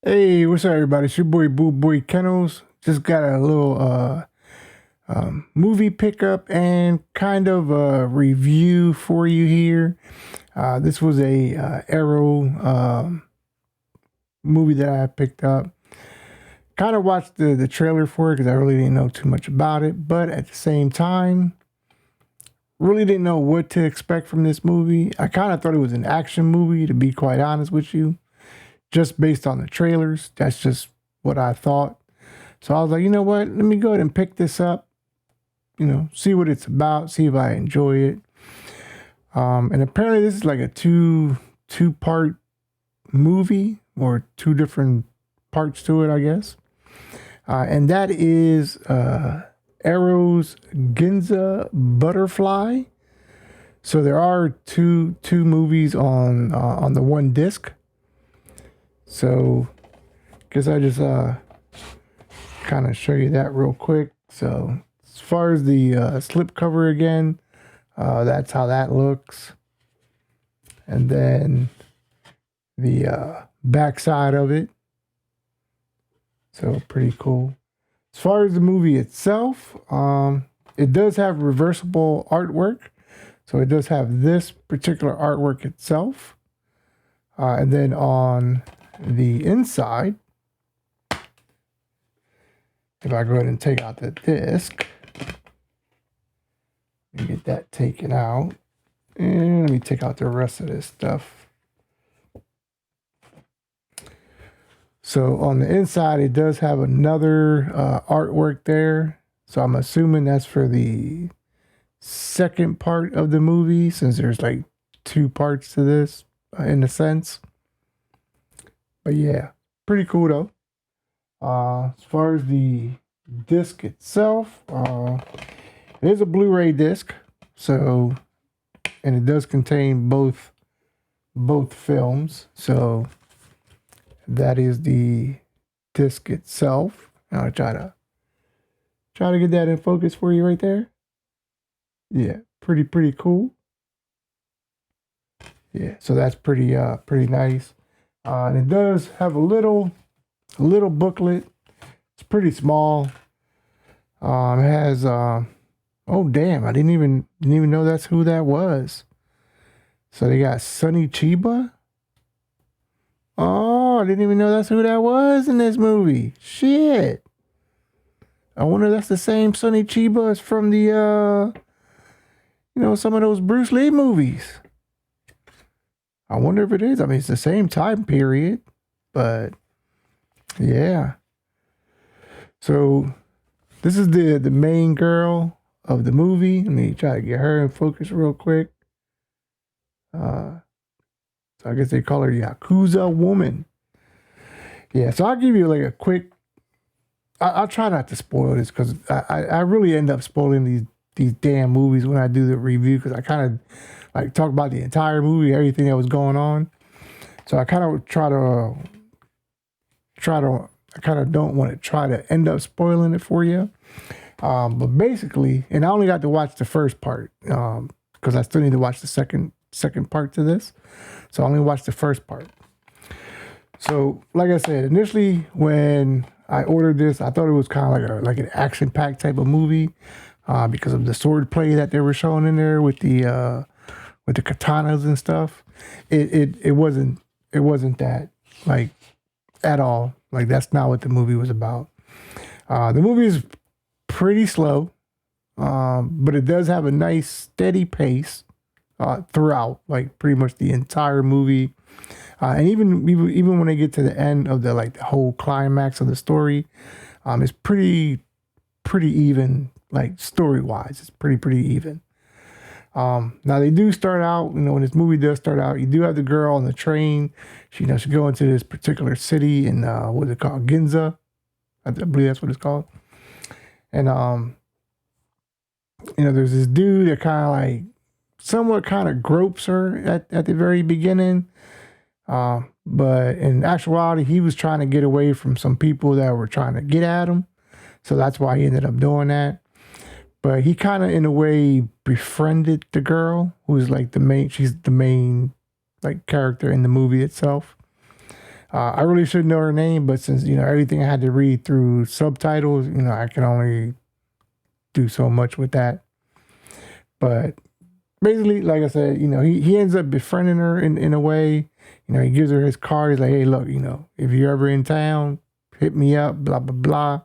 Hey, what's up, everybody? It's your boy Kennels. Just got a little movie pickup and kind of a review for you here. This was a Arrow movie that I picked up. Kind of watched the trailer for it because I really didn't know too much about it, but at the same time, really didn't know what to expect from this movie. I kind of thought it was an action movie, to be quite honest with you, just based on the trailers. That's just what I thought. So I was like, you know what? Let me go ahead and pick this up, see what it's about, see if I enjoy it. And apparently this is like a two part movie or two different parts to it, I guess. And that is Arrow's Ginza Butterfly. So there are two movies on the one disc. So guess I just kind of show you that real quick. So as far as the slip cover again, that's how that looks. And then the back side of it. So pretty cool. As far as the movie itself, it does have reversible artwork. So it does have this particular artwork itself. And then on the inside, if I go ahead and take out the disc, let me get that taken out. And let me take out the rest of this stuff. So on the inside, it does have another artwork there. So I'm assuming that's for the second part of the movie, since there's like two parts to this in a sense. But yeah, pretty cool though. As far as the disc itself, it is a Blu-ray disc. So, and it does contain both films. So that is the disc itself. I'll try to get that in focus for you right there. Yeah, pretty cool. Yeah, so that's pretty nice. And it does have a little booklet. It's pretty small. It has oh damn, I didn't even know that's who that was. So they got Sonny Chiba. Oh, I didn't even know that's who that was in this movie. Shit. I wonder if that's the same Sonny Chiba as from the some of those Bruce Lee movies. I wonder if it is. I mean, it's the same time period, but yeah. So this is the main girl of the movie. Let me try to get her in focus real quick. So I guess they call her Yakuza woman. Yeah, so I'll give you like a quick. I'll try not to spoil this because I really end up spoiling these damn movies when I do the review, because I kind of like talk about the entire movie, everything that was going on. So I kind of I kind of don't want to try to end up spoiling it for you. But basically, and I only got to watch the first part because I still need to watch the second part to this. So I only watched the first part. So like I said, initially when I ordered this, I thought it was kind of like an action-packed type of movie because of the sword play that they were showing in there with the katanas and stuff. It wasn't that, like, at all. Like, that's not what the movie was about. The movie is pretty slow, but it does have a nice steady pace throughout, like pretty much the entire movie. And even when they get to the end of the whole climax of the story, it's pretty even, like, story wise. It's pretty even. Now they do start out, when this movie does start out, you do have the girl on the train. She go into this particular city in what's it called, Ginza, I believe that's what it's called. And there's this dude that kind of like somewhat kind of gropes her at the very beginning. But in actuality, he was trying to get away from some people that were trying to get at him. So that's why he ended up doing that. But he kind of, in a way, befriended the girl, who's like she's the main like character in the movie itself. I really should know her name, but since, everything I had to read through subtitles, I can only do so much with that. But basically, like I said, he ends up befriending her in a way. He gives her his card. He's like, hey, look, if you're ever in town, hit me up, blah, blah, blah.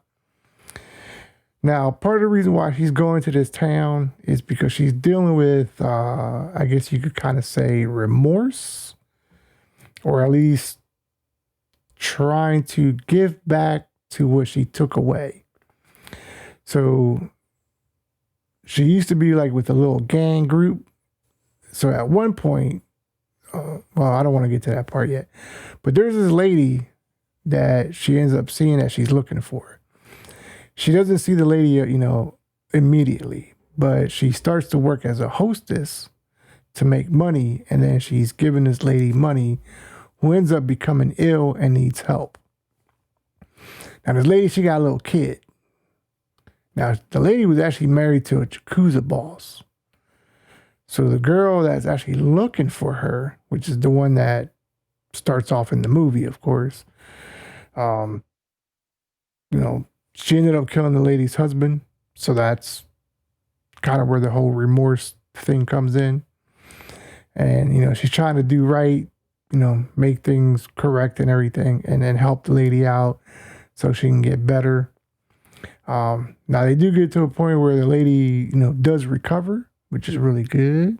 Now, part of the reason why she's going to this town is because she's dealing with, I guess you could kind of say, remorse, or at least trying to give back to what she took away. So she used to be like with a little gang group. So at one point, well, I don't want to get to that part yet, but there's this lady that she ends up seeing that she's looking for. She doesn't see the lady, immediately, but she starts to work as a hostess to make money. And then she's giving this lady money who ends up becoming ill and needs help. Now, this lady, she got a little kid. Now, the lady was actually married to a Yakuza boss. So the girl that's actually looking for her, which is the one that starts off in the movie, of course, she ended up killing the lady's husband. So that's kind of where the whole remorse thing comes in. And, she's trying to do right, make things correct and everything, and then help the lady out so she can get better. Now they do get to a point where the lady, does recover, which is really good.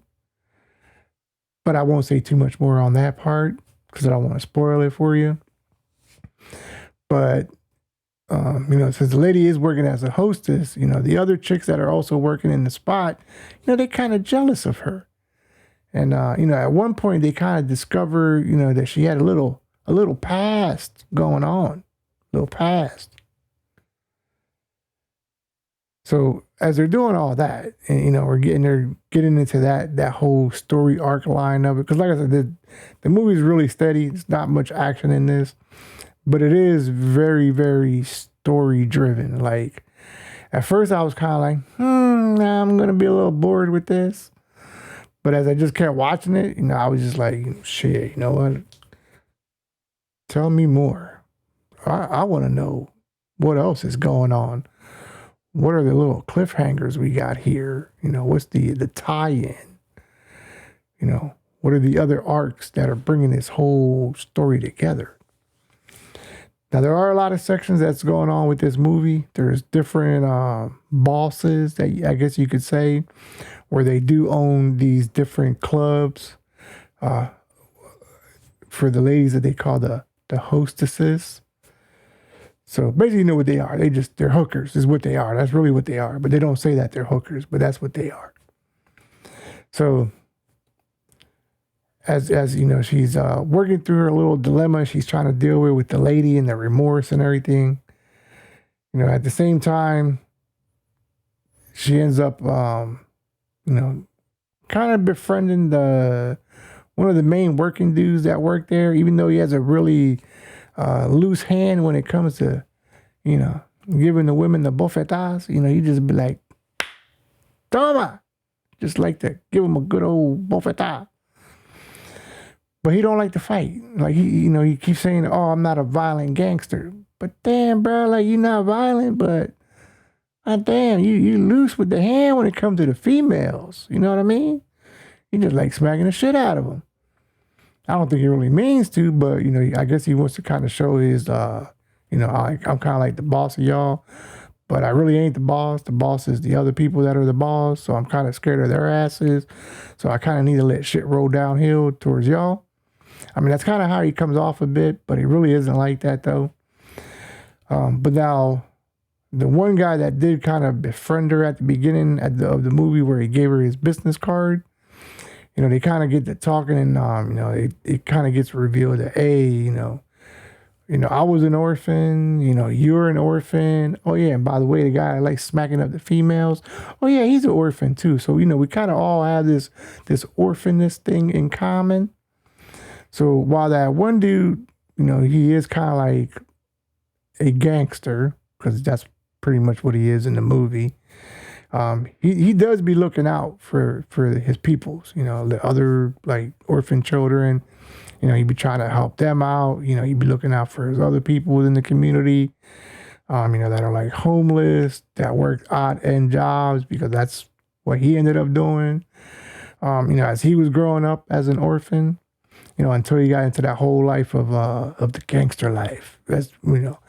But I won't say too much more on that part because I don't want to spoil it for you. But, since the lady is working as a hostess, the other chicks that are also working in the spot, they're kind of jealous of her. And, at one point they kind of discover, that she had a little past going on, little past. So as they're doing all that, and we're getting into that whole story arc line of it, because like I said, the movie's really steady. There's not much action in this, but it is very, very story driven. Like at first, I was kind of like, I'm gonna be a little bored with this, but as I just kept watching it, I was just like, shit, you know what? Tell me more. I want to know what else is going on. What are the little cliffhangers we got here? What's the tie-in? What are the other arcs that are bringing this whole story together? Now, there are a lot of sections that's going on with this movie. There's different bosses that I guess you could say, where they do own these different clubs for the ladies that they call the hostesses. So basically, you know what they are. They're hookers is what they are. That's really what they are. But they don't say that they're hookers, but that's what they are. So as she's working through her little dilemma she's trying to deal with the lady and the remorse and everything. At the same time, she ends up, kind of befriending one of the main working dudes that work there, even though he has a really loose hand when it comes to, giving the women the bofetadas. He just be like, toma, just like to give him a good old bofetada. But he don't like to fight. Like he keeps saying, "Oh, I'm not a violent gangster." But damn, bro, like you're not violent, but damn, you loose with the hand when it comes to the females. You know what I mean? You just like smacking the shit out of them. I don't think he really means to, but I guess he wants to kind of show his, I'm kind of like the boss of y'all, but I really ain't the boss. The boss is the other people that are the boss, so I'm kind of scared of their asses. So I kind of need to let shit roll downhill towards y'all. I mean, that's kind of how he comes off a bit, but he really isn't like that though. But now, the one guy that did kind of befriend her at the beginning of the movie, where he gave her his business card. They kind of get to talking, and it kind of gets revealed that, hey, I was an orphan. You're an orphan. Oh yeah, and by the way, the guy likes smacking up the females. Oh yeah, he's an orphan too. So we kind of all have this orphanness thing in common. So while that one dude, he is kind of like a gangster, because that's pretty much what he is in the movie. He does be looking out for his peoples, the other like orphan children, You know, he'd be trying to help them out. You know, he'd be looking out for his other people within the community, you know, that are like homeless, that work odd end jobs, because that's what he ended up doing. You know, as he was growing up as an orphan, you know, until he got into that whole life of the gangster life. That's, you know,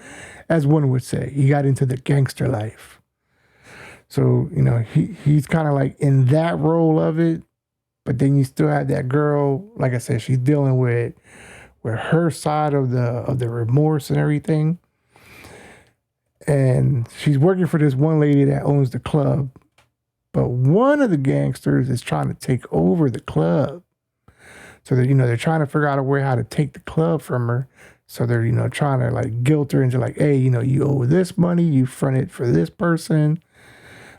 as one would say, he got into the gangster life. So, you know, he's kind of like in that role of it, but then you still have that girl, like I said, she's dealing with her side of the remorse and everything. And she's working for this one lady that owns the club. But one of the gangsters is trying to take over the club. So that, you know, they're trying to figure out a way how to take the club from her. So they're, you know, trying to like guilt her into like, hey, you know, you owe this money, you fronted for this person.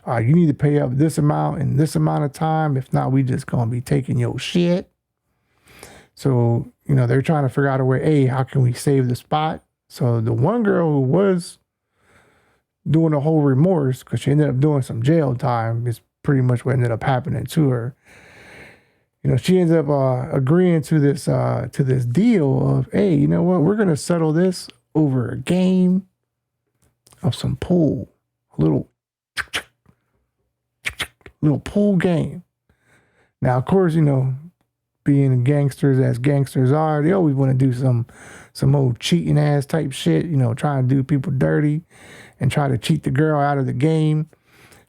You need to pay up this amount in this amount of time. If not, we just gonna be taking your shit. So, you know, they're trying to figure out a way, hey, how can we save the spot? So the one girl who was doing a whole remorse, because she ended up doing some jail time, is pretty much what ended up happening to her. You know, she ends up agreeing to this deal of, hey, you know what, we're gonna settle this over a game of some pool, a little pool game. Now, of course, you know, being gangsters as gangsters are, they always want to do some old cheating ass type shit, you know, trying to do people dirty and try to cheat the girl out of the game.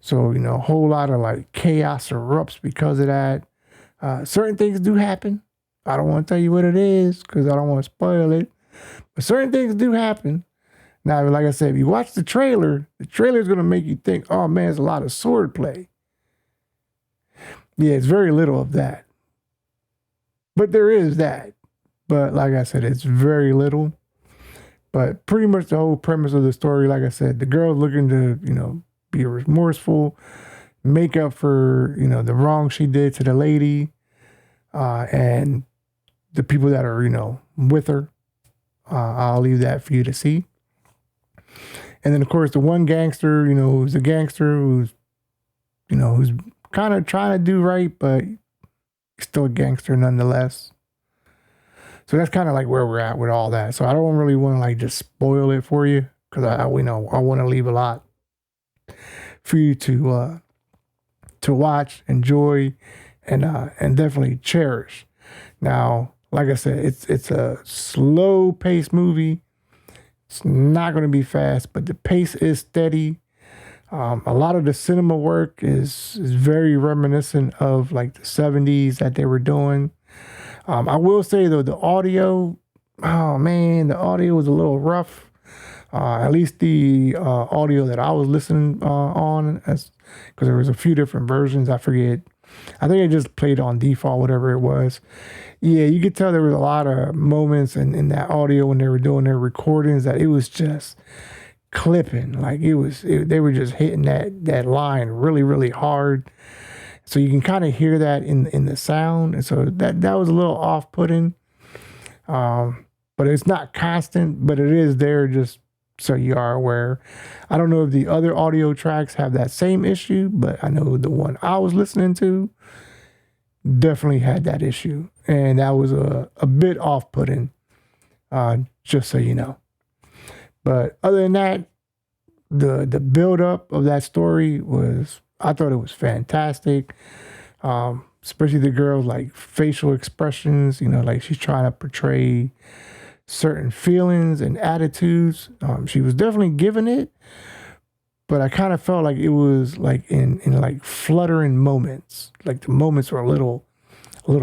So, you know, a whole lot of like chaos erupts because of that. Certain things do happen. I don't want to tell you what it is because I don't want to spoil it. But certain things do happen. Now, like I said, if you watch the trailer is going to make you think, oh man, there's a lot of sword play. Yeah, it's very little of that. But there is that. But like I said, it's very little. But pretty much the whole premise of the story, like I said, the girl's looking to, you know, be remorseful, make up for, you know, the wrong she did to the lady, and the people that are, you know, with her. I'll leave that for you to see. And then, of course, the one gangster, you know, who's a gangster who's, you know, who's kind of trying to do right, but still a gangster nonetheless. So that's kind of like where we're at with all that. So I don't really want to like just spoil it for you because I want to leave a lot for you to watch, enjoy, and definitely cherish. Now, like I said, it's a slow paced movie. It's not going to be fast, but the pace is steady. A lot of the cinema work is very reminiscent of like the 70s that they were doing. I will say though, the audio, oh man, the audio was a little rough. At least the audio that I was listening on, because there was a few different versions. I forget. I think I just played on default, whatever it was. Yeah, you could tell there was a lot of moments in that audio when they were doing their recordings that it was just clipping. Like they were just hitting that line really, really hard. So you can kind of hear that in the sound. And so that was a little off-putting. But it's not constant, but it is there just so you are aware. I don't know if the other audio tracks have that same issue, but I know the one I was listening to definitely had that issue. And that was a bit off-putting, just so you know. But other than that, the build-up of that story I thought it was fantastic. Especially the girl's like facial expressions, you know, like she's trying to portray certain feelings and attitudes. She was definitely giving it, but I kind of felt like it was like in like fluttering moments. Like the moments were a little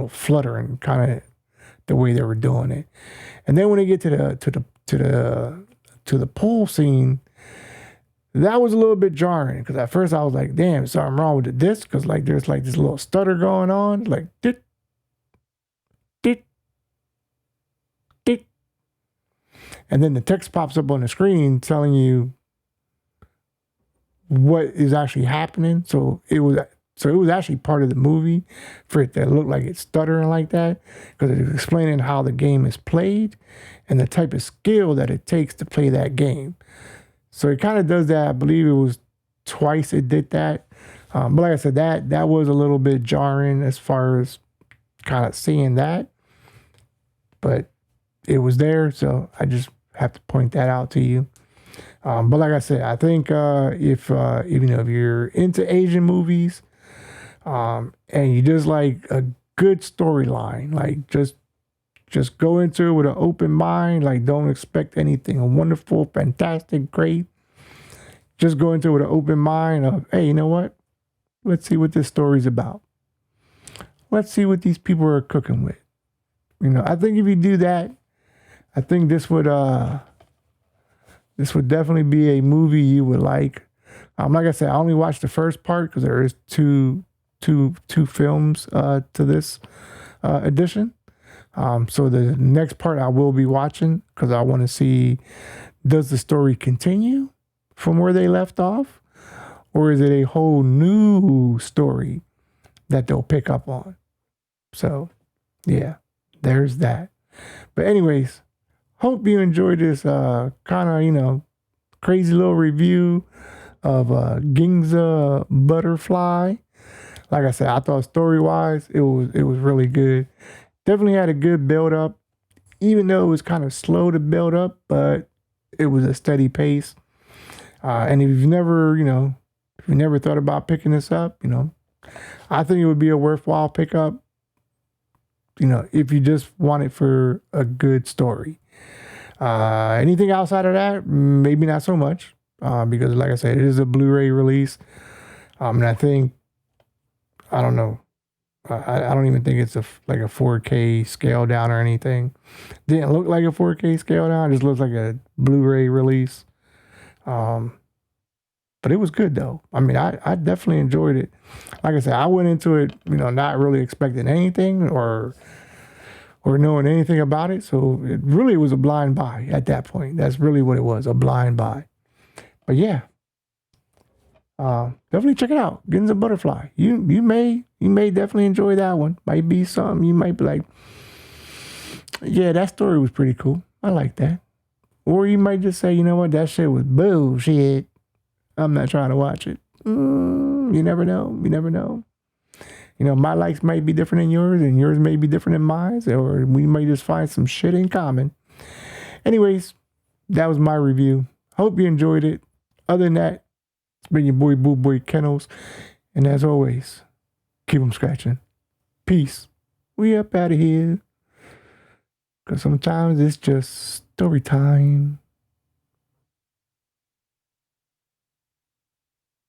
fluttering, kind of the way they were doing it. And then when they get to the pool scene, that was a little bit jarring because at first I was like, damn, something wrong with the disc, because like there's like this little stutter going on, like dit, dit, dit. And then the text pops up on the screen telling you what is actually happening. So it was actually part of the movie for it to look like it's stuttering like that, because it was explaining how the game is played and the type of skill that it takes to play that game. So it kind of does that. I believe it was twice it did that. But like I said, that was a little bit jarring as far as kind of seeing that. but it was there, so I just have to point that out to you. But like I said, I think if even if you're into Asian movies, and you just like a good storyline, like just go into it with an open mind. Like, don't expect anything wonderful, fantastic, great. Just go into it with an open mind of, hey, you know what? Let's see what this story's about. Let's see what these people are cooking with. I think if you do that, I think this would definitely be a movie you would like. Like I said, I only watched the first part because there is two films to this edition. So the next part I will be watching because I want to see, does the story continue from where they left off, or is it a whole new story that they'll pick up on? So yeah, there's that. But anyways, hope you enjoyed this kind of, crazy little review of Ginza Butterfly. Like I said, I thought story-wise, it was really good. Definitely had a good build-up, even though it was kind of slow to build up, but it was a steady pace. And if you've never thought about picking this up, I think it would be a worthwhile pickup, if you just want it for a good story. Anything outside of that, maybe not so much, because like I said, it is a Blu-ray release. And I don't know. I don't even think it's like a 4K scale down or anything. Didn't look like a 4K scale down. It just looks like a Blu-ray release. But it was good though. I definitely enjoyed it. Like I said, I went into it, not really expecting anything or knowing anything about it. So it really was a blind buy at that point. That's really what it was, a blind buy. But yeah, definitely check it out. Ginza Butterfly. You may definitely enjoy that one. Might be something you might be like, yeah, that story was pretty cool. I like that. Or you might just say, you know what, that shit was bullshit. I'm not trying to watch it. You never know. You never know. My likes might be different than yours, and yours may be different than mine, or we may just find some shit in common. Anyways, that was my review. Hope you enjoyed it. Other than that, it's been your boy BULLBOYKENNELS, and as always, keep them scratching. Peace. We up out of here. Because sometimes it's just story time.